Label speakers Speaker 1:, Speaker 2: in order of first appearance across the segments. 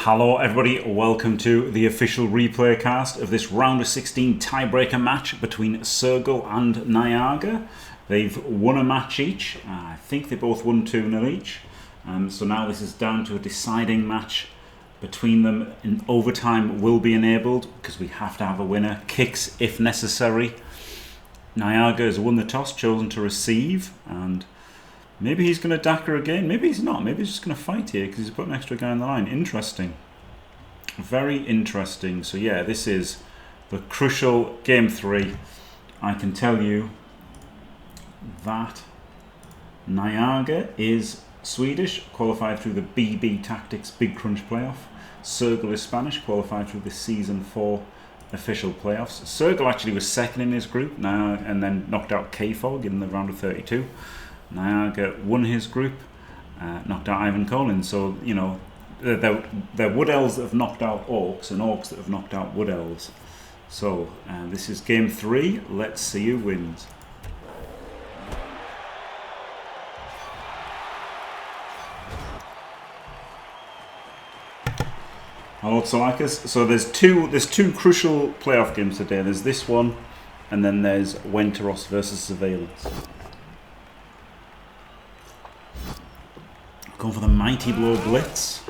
Speaker 1: Hello everybody, welcome to the official replay cast of this round of 16 tiebreaker match between Sergul and Nyaga. They've won a match each. I think they both won 2-0 each. So now this is down to a deciding match between them. In overtime will be enabled because we have to have a winner. Kicks if necessary. Nyaga has won the toss, chosen to receive, and maybe he's going to Dakar again. Maybe he's not. Maybe he's just going to fight here because he's put an extra guy on the line. Interesting. Very interesting. So yeah, this is the crucial game 3. I can tell you that Nyaga is Swedish, qualified through the BB Tactics Big Crunch playoff. Sergul is Spanish, qualified through the Season 4 official playoffs. Sergul actually was second in his group now and then knocked out K-Fog in the round of 32. Nyaga won his group, knocked out Ivan Collins. So, you know, they're Wood Elves that have knocked out Orcs and Orcs that have knocked out Wood Elves. So, this is game 3. Let's see who wins. Hello, Salakas. So there's two crucial playoff games today. There's this one, and then there's Wenteros versus Surveillance. Going for the Mighty Blow Blitz.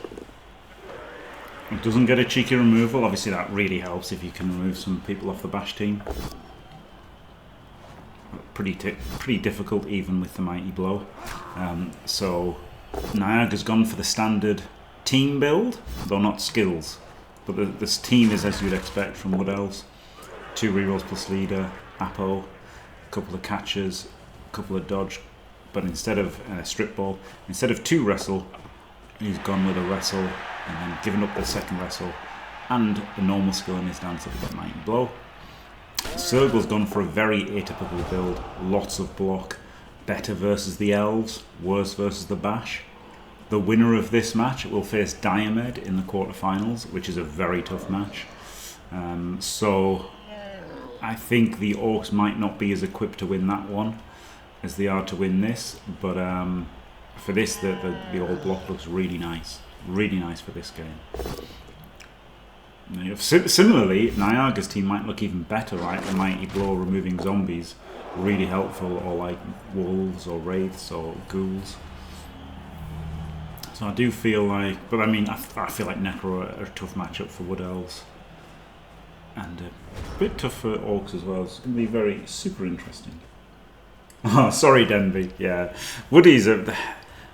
Speaker 1: It doesn't get a cheeky removal. Obviously that really helps if you can remove some people off the bash team. Pretty difficult even with the Mighty Blow. So Nyaga's gone for the standard team build, though not skills. But this team is as you'd expect from Wood Elves. 2 rerolls plus leader, Apo, a couple of catches, a couple of dodge. But instead of strip ball, instead of 2 wrestle, he's gone with a wrestle and then given up the second wrestle and the normal skill in his dance to get Mighty Blow. Sergul's gone for a very atypical build, lots of block, better versus the elves, worse versus the bash. The winner of this match will face Diomed in the quarterfinals, which is a very tough match. So I think the Orcs might not be as equipped to win that one as they are to win this, but for this the old block looks really nice for this game. Similarly, Nyaga's team might look even better, right? The Mighty Blow removing zombies, really helpful, or like wolves or wraiths or ghouls. So I do feel like, but I mean, I feel like Necro are a tough matchup for Wood Elves, and a bit tough for Orcs as well. It's going to be very super interesting. Oh, sorry, Denby. Yeah, Woodies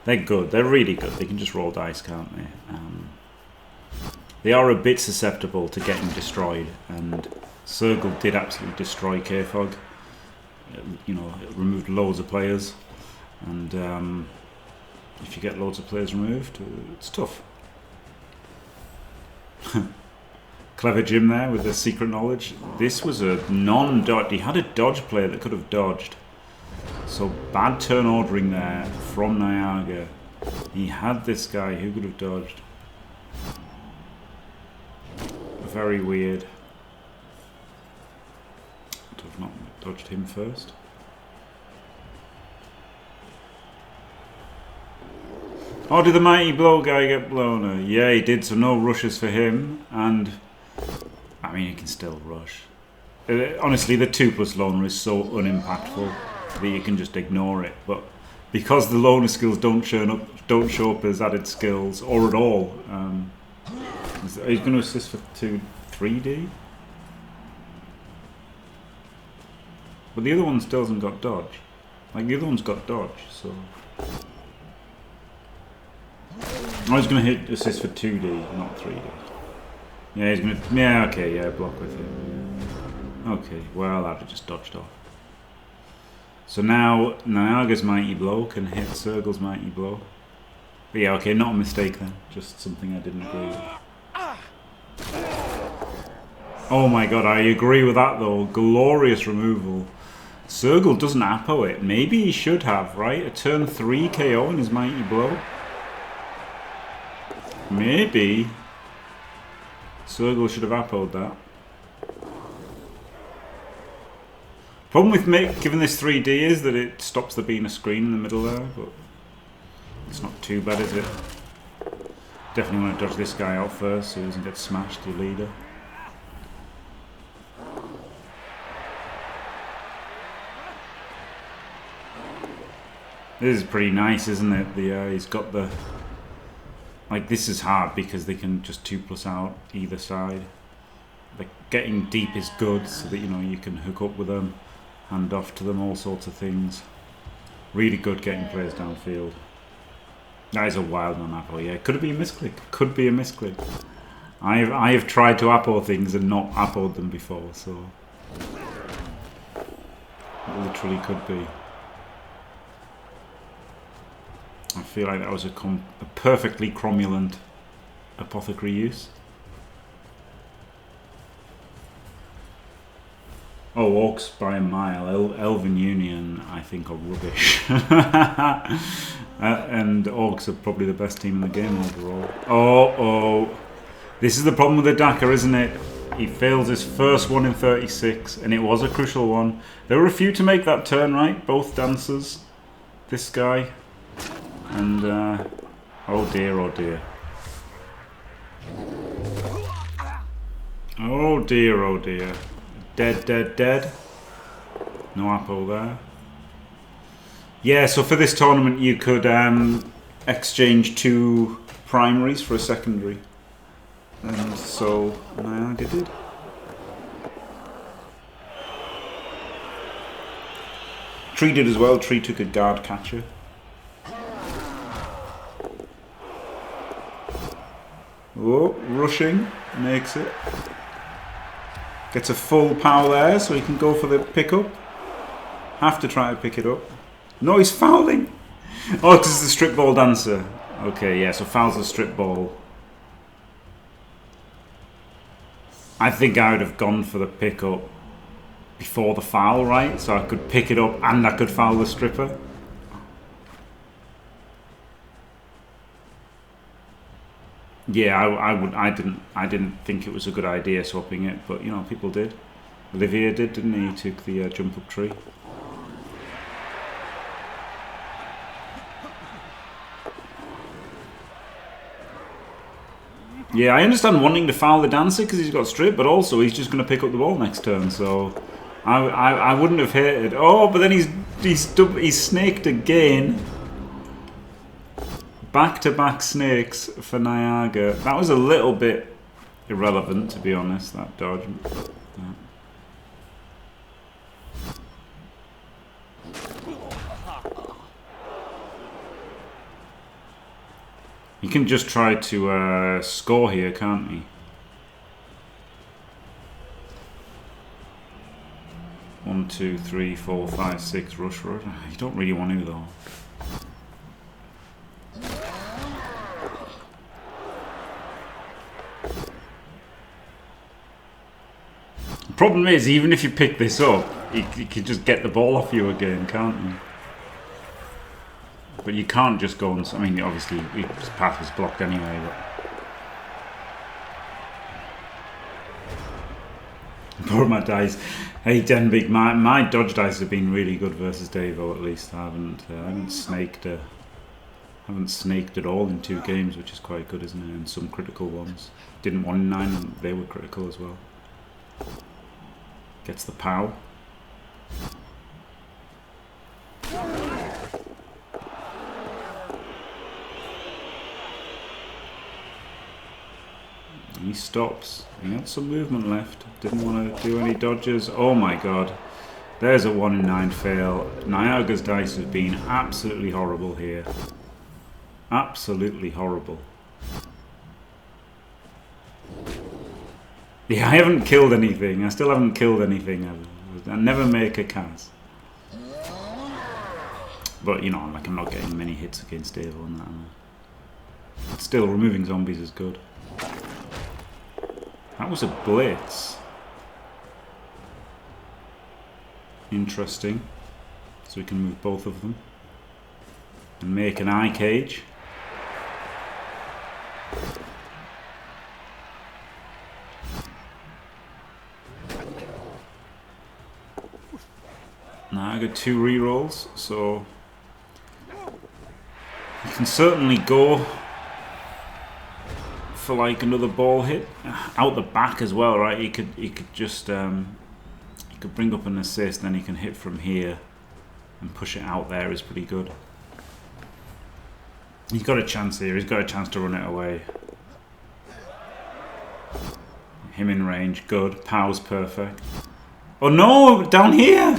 Speaker 1: they're good. They're really good. They can just roll dice, can't they? They are a bit susceptible to getting destroyed, and Sergul did absolutely destroy K-Fog. You know, it removed loads of players, and if you get loads of players removed, it's tough. Clever Jim there with the secret knowledge. This was a non-dodge. He had a dodge player that could have dodged. So bad turn ordering there from Nyaga. He had this guy who could have dodged. Very weird. To have not dodged him first. Oh, did the Mighty Blow guy get blown? Yeah, he did, so no rushes for him. And, I mean, he can still rush. Honestly, the 2+ loner is so unimpactful that you can just ignore it. But because the loner skills don't show up as added skills, or at all, he's going to assist for 3D. But the other one still hasn't got dodge. Like, the other one's got dodge, so... I was going to hit assist for 2D, not 3D. Yeah, he's going to... Yeah, okay, yeah, block with him. Okay, well, I'd have just dodged off. So now, Nyaga's Mighty Blow can hit Sergul's Mighty Blow. But yeah, okay, not a mistake then. Just something I didn't agree with. Oh my god, I agree with that though. Glorious removal. Sergul doesn't Apo it. Maybe he should have, right? A turn 3 KO in his Mighty Blow. Maybe Sergul should have Apo'd that. Problem with giving this 3D is that it stops there being a screen in the middle there, but it's not too bad, is it? Definitely want to dodge this guy out first so he doesn't get smashed, the leader. This is pretty nice, isn't it? He's got the... Like, this is hard because they can just 2+ out either side. Like, getting deep is good so that, you know, you can hook up with them, hand off to them, all sorts of things. Really good getting players downfield. That is a wild non-apple, yeah. Could it be a misclick? Could be a misclick. I have tried to apple things and not appled them before, so... It literally could be. I feel like that was a perfectly cromulent apothecary use. Oh, orcs by a mile. Elven Union, I think, are rubbish. And orcs are probably the best team in the game overall. Oh. This is the problem with the Daka, isn't it? He fails his first one in 36, and it was a crucial one. There were a few to make that turn, right? Both dancers. This guy. And, oh dear, oh dear. Oh dear, oh dear. Dead. No apple there. Yeah, so for this tournament you could exchange 2 primaries for a secondary. And so Nyaga did. Tree did as well. Tree took a guard catcher. Oh, rushing, makes it. Gets a full power there, so he can go for the pickup. Have to try to pick it up. No, he's fouling. Oh, because it's the strip ball dancer. Okay, yeah, so fouls the strip ball. I think I would have gone for the pickup before the foul, right? So I could pick it up and I could foul the stripper. Yeah, I didn't think it was a good idea swapping it, but you know, people did. Olivier did, didn't he? He took the jump up tree. Yeah, I understand wanting to foul the dancer because he's got strip, but also he's just going to pick up the ball next turn. So I wouldn't have hated. Oh, but then he's snaked again. Back-to-back snakes for Nyaga. That was a little bit irrelevant, to be honest, that dodge. Yeah. He can just try to score here, can't he? One, two, three, 4, 5, 6, rush. You don't really want to, though. The problem is, even if you pick this up, he can just get the ball off you again, can't you? But you can't just go and... I mean, obviously, his path was blocked anyway, but... Poor my dice. Hey, Denbig, my dodge dice have been really good versus Davo, at least. I haven't snaked at all in 2 games, which is quite good, isn't it? And some critical ones. Didn't 1 in 9, and they were critical as well. Gets the POW. And he stops. He had some movement left. Didn't want to do any dodges. Oh my god. There's a 1 in 9 fail. Nyaga's dice has been absolutely horrible here. Absolutely horrible. Yeah, I haven't killed anything. I still haven't killed anything. I never make a cast. But, you know, like, I'm not getting many hits against Davo on that. But still, removing zombies is good. That was a blitz. Interesting. So we can move both of them. And make an eye cage. Now I got 2 rerolls, so you can certainly go for like another ball hit out the back as well, right? He could just he could bring up an assist, then he can hit from here and push it out there is pretty good. He's got a chance here. He's got a chance to run it away. Him in range, good. Pow's perfect. Oh no, down here!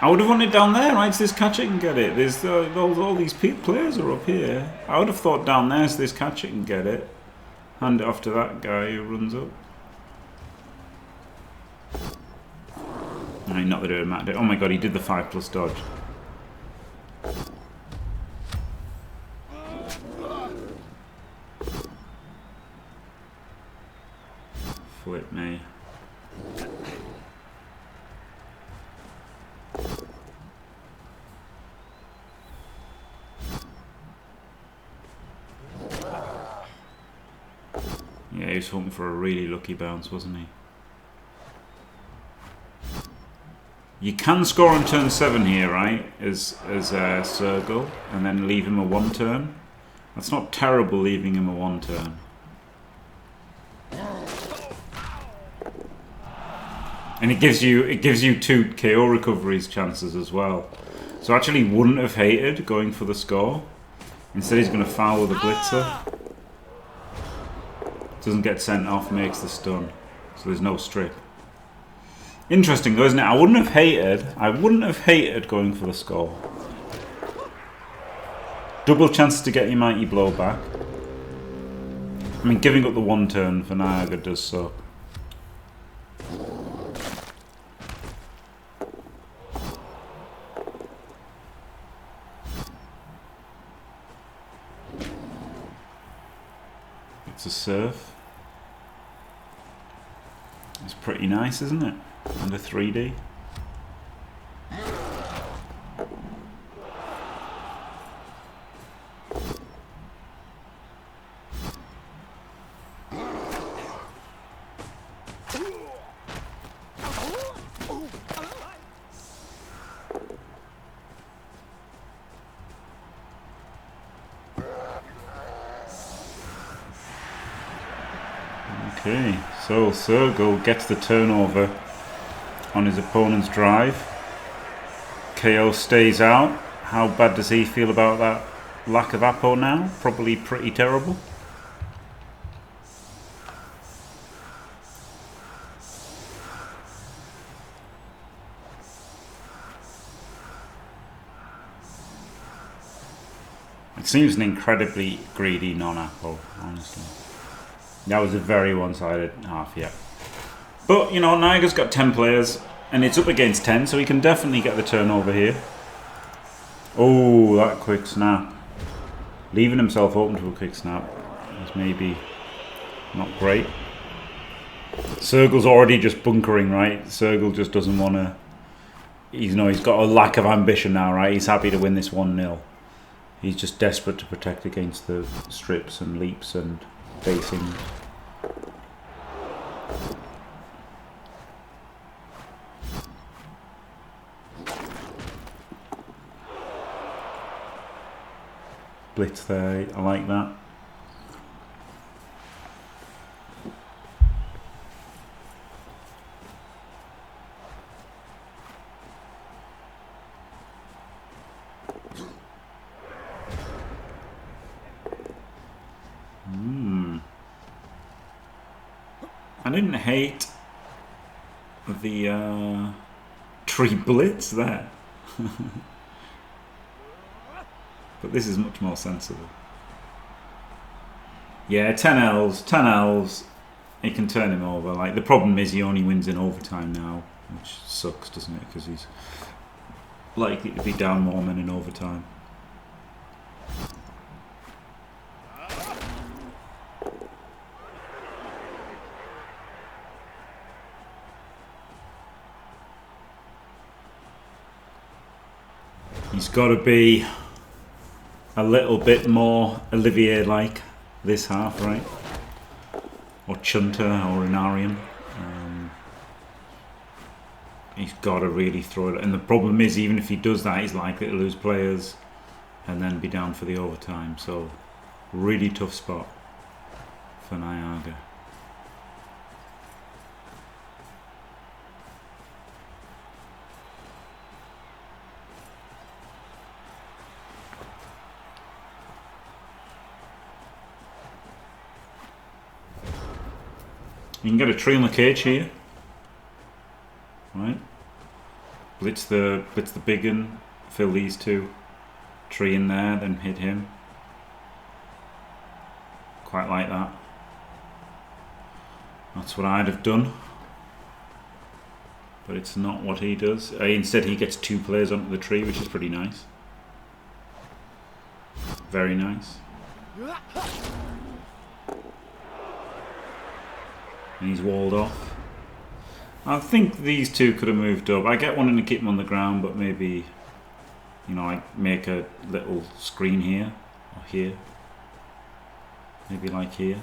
Speaker 1: I would have wanted down there, right? So this catcher can get it. There's all these players are up here. I would have thought down there so this catcher can get it. Hand it off to that guy who runs up. No, not that it would matter. Oh my god, he did the 5+ dodge. Flip me. Yeah, he was hoping for a really lucky bounce, wasn't he? You can score on turn 7 here, right? As Sergul, and then leave him a 1 turn. That's not terrible, leaving him a 1 turn. And it gives you 2 KO recoveries chances as well. So actually wouldn't have hated going for the score. Instead he's going to foul with a blitzer. Doesn't get sent off, makes the stun. So there's no strip. Interesting though, isn't it? I wouldn't have hated going for the score. Double chances to get your mighty blow back. I mean, giving up the 1 turn for Nyaga does suck. It's a surf. It's pretty nice, isn't it? And a 3D. Okay, so Sergul gets the turnover on his opponent's drive. KO stays out. How bad does he feel about that lack of Apo now? Probably pretty terrible. It seems an incredibly greedy non-Apo, honestly. That was a very one-sided half, yeah. But, you know, Nyaga's got 10 players, and it's up against 10, so he can definitely get the turnover here. Oh, that quick snap. Leaving himself open to a quick snap is maybe not great. Sergul's already just bunkering, right? Sergul just doesn't want to... He's got a lack of ambition now, right? He's happy to win this 1-0. He's just desperate to protect against the strips and leaps and facing. Blitz there, I like that. I didn't hate the tree blitz there. But this is much more sensible. Yeah, 10 elves. He can turn him over. Like, the problem is he only wins in overtime now, which sucks, doesn't it? Because he's likely to be down more men in overtime. He's got to be a little bit more Olivier-like this half, right? Or Chunter or Inarian. He's got to really throw it. And the problem is, even if he does that, he's likely to lose players and then be down for the overtime. So really tough spot for Nyaga. You can get a tree on the cage here, right? Blitz the big un, fill these two, tree in there, then hit him. Quite like that. That's what I'd have done, but it's not what he does. Instead, he gets 2 players onto the tree, which is pretty nice. Very nice. And he's walled off. I think these two could have moved up. I get wanting to keep them on the ground, but maybe, you know, I make a little screen here or here. Maybe like here.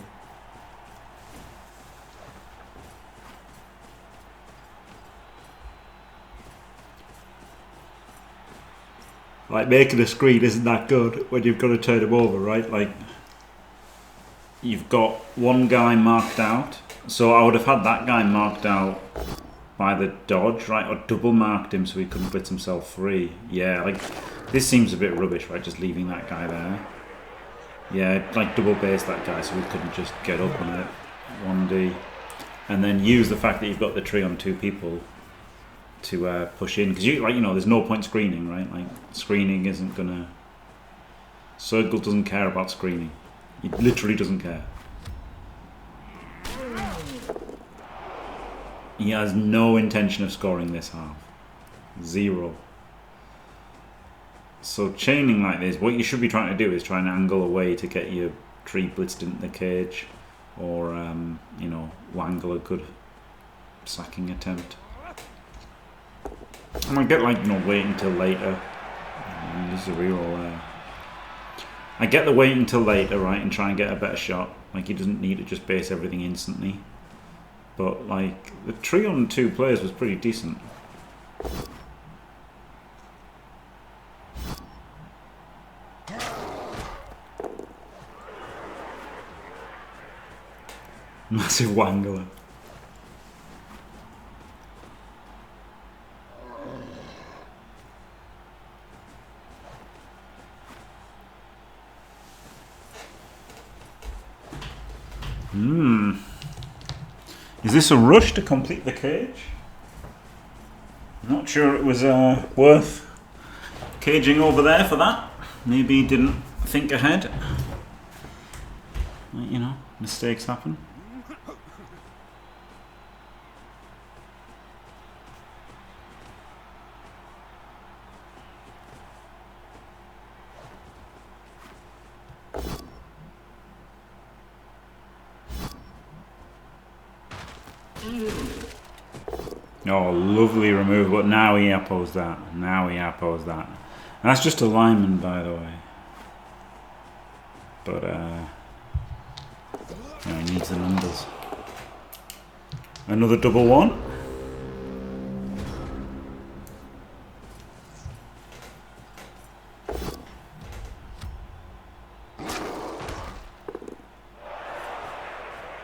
Speaker 1: Like, making a screen isn't that good when you've got to turn them over, right? Like, you've got one guy marked out. So I would have had that guy marked out by the dodge, right? Or double marked him so he couldn't blitz himself free. Yeah, like, this seems a bit rubbish, right? Just leaving that guy there. Yeah, like double base that guy so we couldn't just get up on it. 1D. And then use the fact that you've got the tree on 2 people to push in. Because, you know, there's no point screening, right? Like, screening isn't gonna... Sergul doesn't care about screening. He literally doesn't care. He has no intention of scoring this half. 0. So chaining like this, what you should be trying to do is try and angle away to get your tree blitzed into the cage, or you know, wangle a good sacking attempt. I might get, like, you know, wait until later. This is a reroll. I get the wait until later, right, and try and get a better shot. Like, he doesn't need to just base everything instantly. But, like, the tree on 2 players was pretty decent. Massive wangler. Is this a rush to complete the cage? Not sure it was worth caging over there for that. Maybe he didn't think ahead. You know, mistakes happen. Oh, lovely remove, but now he appos that. Now he appos that. And that's just a lineman, by the way. But, you know, he needs the numbers. Another double one.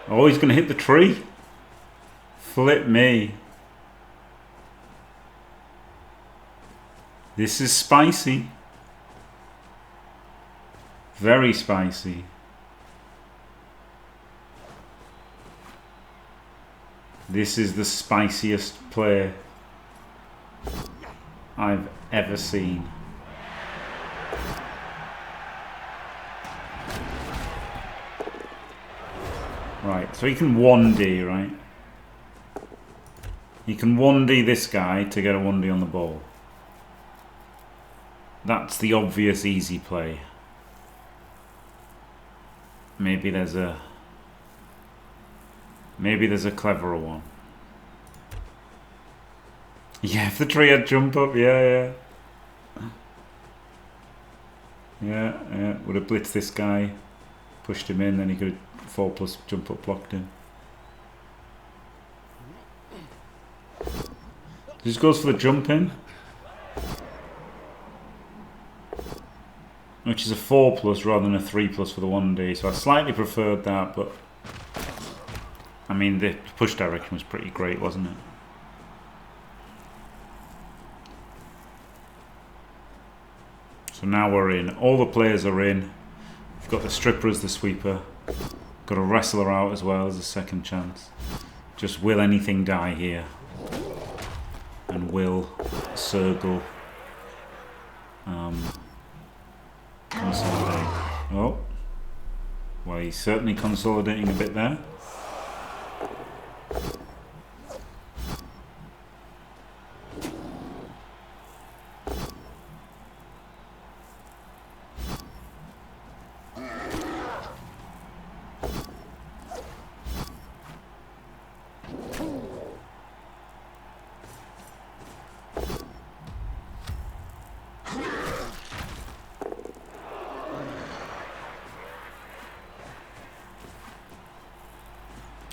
Speaker 1: Oh, he's going to hit the tree. Flip me. This is spicy. Very spicy. This is the spiciest play I've ever seen. Right, so he can 1D, right? He can 1D this guy to get a 1D on the ball. That's the obvious easy play. Maybe there's a cleverer one. Yeah, if the tree had jump up, yeah. Yeah, would have blitzed this guy, pushed him in, then he could have 4+ jump up blocked him. Just goes for the jump in. which is a 4+ rather than a 3+ for the 1D. So I slightly preferred that, but I mean the push direction was pretty great, wasn't it? So now we're in. All the players are in. We've got the stripper as the sweeper. Got a wrestler out as well as a second chance. Just will anything die here? And will Sergul consolidate? Oh, well, he's certainly consolidating a bit there.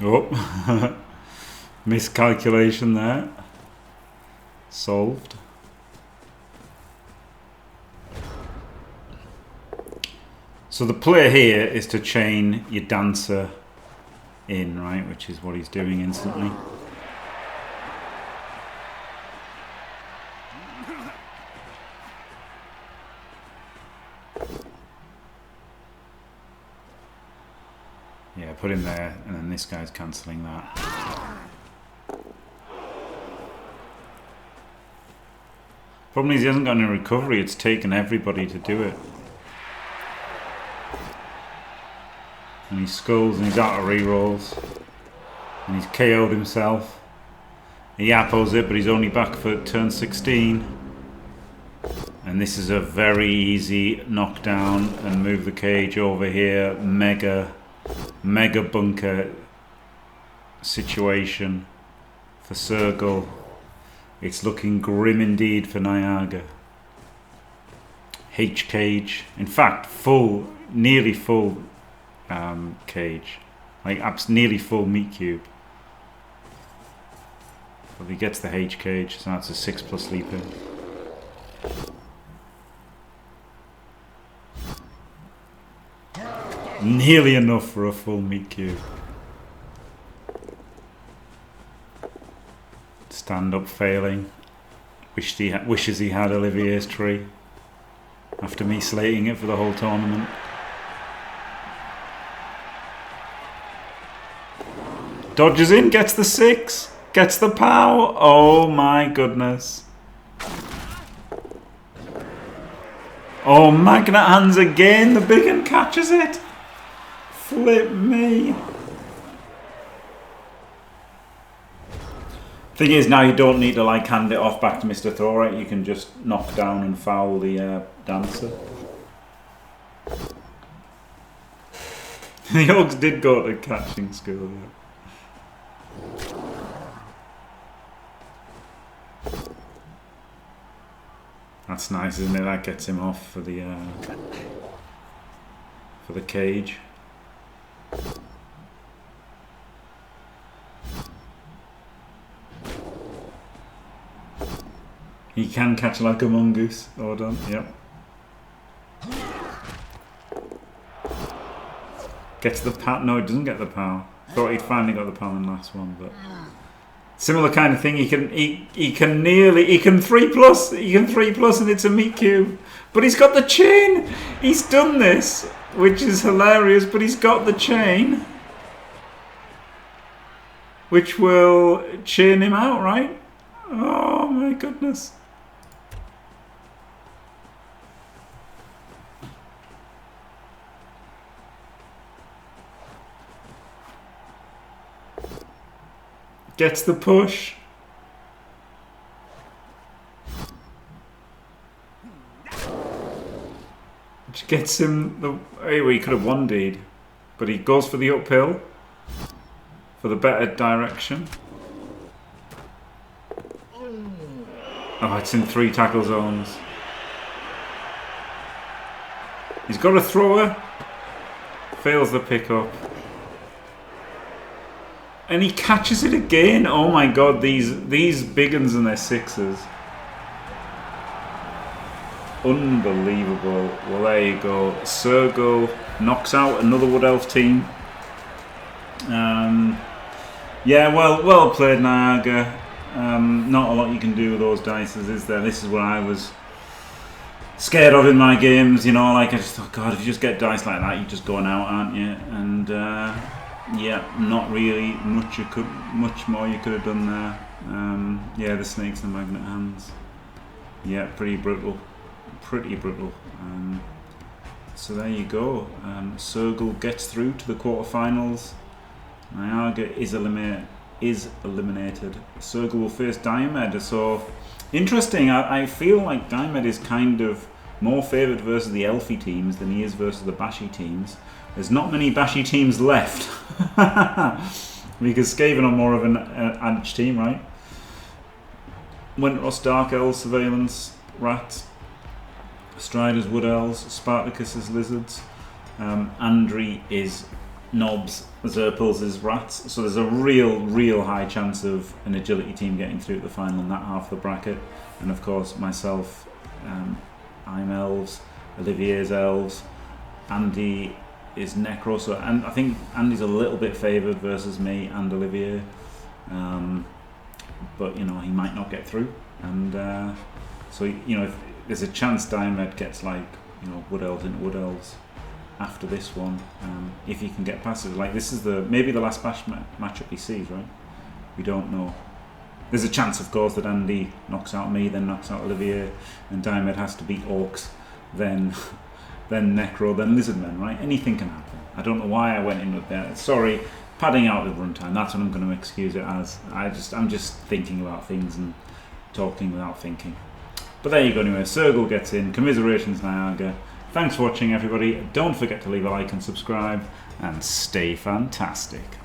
Speaker 1: Oh, miscalculation there. Solved. So the play here is to chain your dancer in, right? Which is what he's doing instantly. Yeah, put him there, and then this guy's cancelling that. Problem is he hasn't got any recovery, it's taken everybody to do it. And he skulls and he's out of rerolls. And he's KO'd himself. He apples it, but he's only back for turn 16. And this is a very easy knockdown and move the cage over here. Mega bunker situation for Sergul. It's looking grim indeed for Nyaga. H cage, in fact, full, nearly full cage, like nearly full meat cube. But he gets the H cage, so that's a 6+ leap in. Nearly enough for a full meat cube. Stand up failing. Wishes he had Olivier's tree. After me slating it for the whole tournament. Dodges in, gets the 6. Gets the pow. Oh my goodness. Oh, magnet hands again. The big one catches it. Flip me. Thing is, now you don't need to like hand it off back to Mr. Thorite. You can just knock down and foul the dancer. The Ogs did go to catching school. Yeah. That's nice, isn't it? That gets him off for the cage. He can catch like a mongoose. Oh, done. Yep. Gets the power. No, it doesn't get the power. Thought he'd finally got the power in the last one, but similar kind of thing. He can 3+. He can 3+ and it's a meat cube. But he's got the chain. He's done this, which is hilarious. But he's got the chain, which will chain him out, right? Oh my goodness. Gets the push. Which gets him the... Anyway, he could have 1D'd. But he goes for the uphill. For the better direction. Oh, it's in 3 tackle zones. He's got a thrower. Fails the pickup. And he catches it again. Oh my god, these big uns and their 6s. Unbelievable. Well, there you go. Sergul knocks out another Wood Elf team. Yeah, well played, Nyaga. Not a lot you can do with those dices, is there? This is what I was scared of in my games, you know, like I just thought, God, if you just get dice like that, you're just going out, aren't you? And yeah, not really much more you could have done there. Yeah, the snakes and magnet hands. Yeah, pretty brutal. So there you go. Sergul gets through to the quarterfinals. Nyaga is eliminated. Sergul will face Diomed. So interesting. I feel like Diomed is kind of more favoured versus the Elfie teams than he is versus the Bashy teams. There's not many Bashy teams left because Skaven are more of an Anch team, right? Winteros Dark Elves, Surveillance Rats, Striders Wood Elves, Spartacus is Lizards, Andri is Knobs, Zerpils is Rats. So there's a real high chance of an agility team getting through to the final in that half of the bracket. And of course myself, I'm Elves, Olivier's Elves, Andy is Necro. So, and I think Andy's a little bit favoured versus me and Olivier, but you know, he might not get through. And so, you know, if there's a chance Diomed gets, like, you know, Wood Elves into Wood Elves after this one, if he can get past it. Like, this is maybe the last bash matchup he sees, right? We don't know. There's a chance, of course, that Andy knocks out me, then knocks out Olivier, and Diomed has to beat Orcs, then Necro, then Lizardmen, right? Anything can happen. I don't know why I went in with that. Sorry, padding out the runtime. That's what I'm going to excuse it as. I'm just thinking about things and talking without thinking. But there you go. Anyway, Sergul gets in. Commiserations, Nyaga. Thanks for watching, everybody. Don't forget to leave a like and subscribe, and stay fantastic.